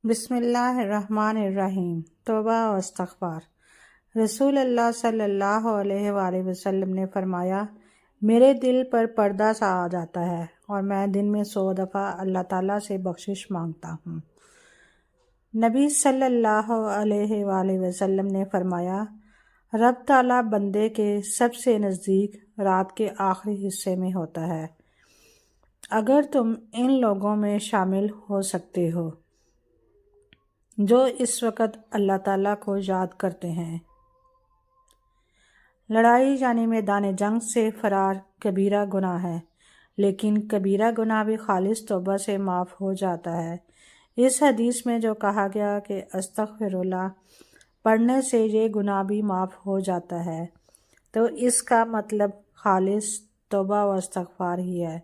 بسم اللہ الرحمن الرحیم۔ توبہ و استغفار۔ رسول اللہ صلی اللہ علیہ وآلہ وسلم نے فرمایا، میرے دل پر پردہ سا آ جاتا ہے اور میں دن میں 100 دفعہ اللہ تعالیٰ سے بخشش مانگتا ہوں۔ نبی صلی اللہ علیہ وآلہ وسلم نے فرمایا، رب تعالیٰ بندے کے سب سے نزدیک رات کے آخری حصے میں ہوتا ہے۔ اگر تم ان لوگوں میں شامل ہو سکتے ہو جو اس وقت اللہ تعالیٰ کو یاد کرتے ہیں۔ لڑائی یعنی میدان جنگ سے فرار کبیرہ گناہ ہے، لیکن کبیرہ گناہ بھی خالص توبہ سے معاف ہو جاتا ہے۔ اس حدیث میں جو کہا گیا کہ استغفر اللہ پڑھنے سے یہ گناہ بھی معاف ہو جاتا ہے، تو اس کا مطلب خالص توبہ و استغفار ہی ہے،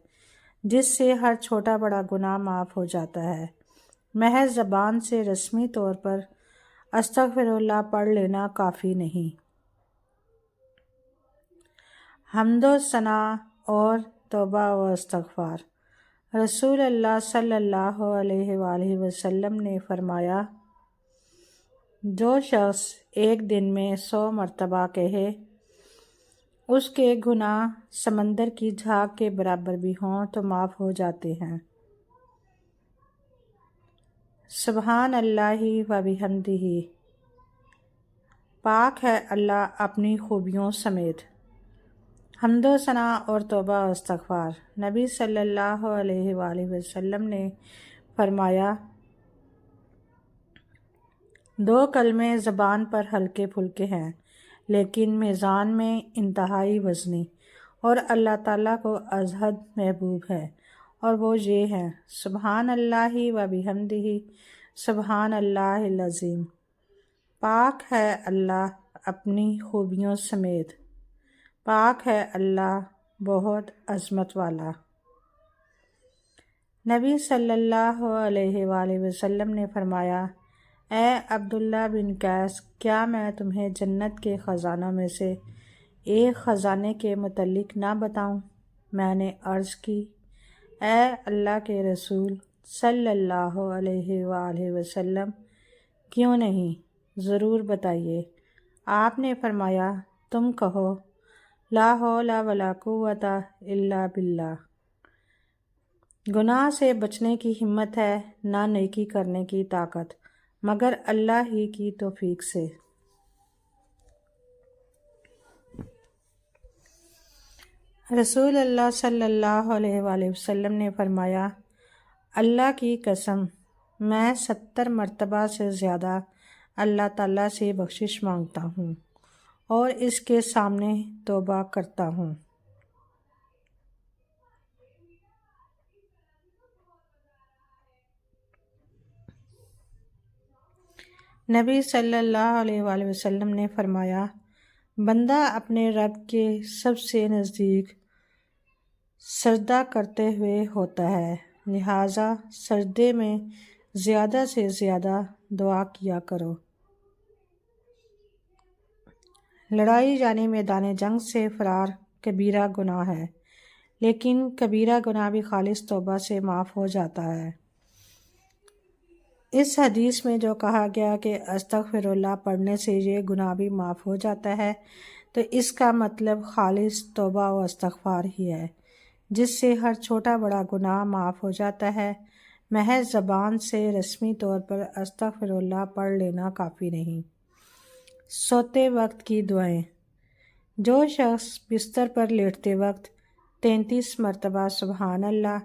جس سے ہر چھوٹا بڑا گناہ معاف ہو جاتا ہے۔ محض زبان سے رسمی طور پر استغفر اللہ پڑھ لینا کافی نہیں۔ حمد و ثنا اور توبہ و استغفار۔ رسول اللہ صلی اللہ علیہ وآلہ وسلم نے فرمایا، جو شخص ایک دن میں 100 مرتبہ کہے، اس کے گناہ سمندر کی جھاگ کے برابر بھی ہوں تو معاف ہو جاتے ہیں۔ سبحان اللہ و بحمدہ، پاک ہے اللہ اپنی خوبیوں سمیت۔ حمد و ثنا اور توبہ و استغفار۔ نبی صلی اللہ علیہ وآلہ وسلم نے فرمایا، 2 کلمے زبان پر ہلکے پھلکے ہیں، لیکن میزان میں انتہائی وزنی اور اللہ تعالیٰ کو از حد محبوب ہے، اور وہ یہ ہیں، سبحان اللہ و بحمدہ، سبحان اللہ العظیم۔ پاک ہے اللہ اپنی خوبیوں سمیت، پاک ہے اللہ بہت عظمت والا۔ نبی صلی اللہ علیہ وآلہ وسلم نے فرمایا، اے عبداللہ بن قیس، کیا میں تمہیں جنت کے خزانوں میں سے ایک خزانے کے متعلق نہ بتاؤں؟ میں نے عرض کی، اے اللہ کے رسول صلی اللہ علیہ وآلہ وسلم، کیوں نہیں، ضرور بتائیے۔ آپ نے فرمایا، تم کہو، لا حول ولا قوت الا باللہ۔ گناہ سے بچنے کی ہمت ہے، نہ نیکی کرنے کی طاقت، مگر اللہ ہی کی توفیق سے۔ رسول اللہ صلی اللہ علیہ وآلہ وسلم نے فرمایا، اللہ کی قسم، میں 70 مرتبہ سے زیادہ اللہ تعالیٰ سے بخشش مانگتا ہوں اور اس کے سامنے توبہ کرتا ہوں۔ نبی صلی اللہ علیہ وآلہ وسلم نے فرمایا، بندہ اپنے رب کے سب سے نزدیک سجدہ کرتے ہوئے ہوتا ہے، لہٰذا سجدے میں زیادہ سے زیادہ دعا کیا کرو۔ لڑائی یعنی میدان جنگ سے فرار کبیرہ گناہ ہے، لیکن کبیرہ گناہ بھی خالص توبہ سے معاف ہو جاتا ہے۔ اس حدیث میں جو کہا گیا کہ استغفر اللہ پڑھنے سے یہ گناہ بھی معاف ہو جاتا ہے، تو اس کا مطلب خالص توبہ و استغفار ہی ہے، جس سے ہر چھوٹا بڑا گناہ معاف ہو جاتا ہے۔ محض زبان سے رسمی طور پر استغفر اللہ پڑھ لینا کافی نہیں۔ سوتے وقت کی دعائیں۔ جو شخص بستر پر لیٹتے وقت 33 مرتبہ سبحان اللہ،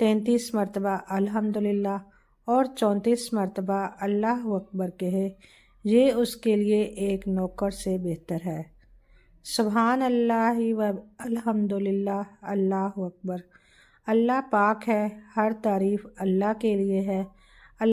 33 مرتبہ الحمدللہ اور 34 مرتبہ اللہ اکبر کہے، یہ اس کے لیے ایک نوکر سے بہتر ہے۔ سبحان اللہ و الحمدللہ، اللہ اکبر۔ اللہ پاک ہے، ہر تعریف اللہ کے لیے ہے،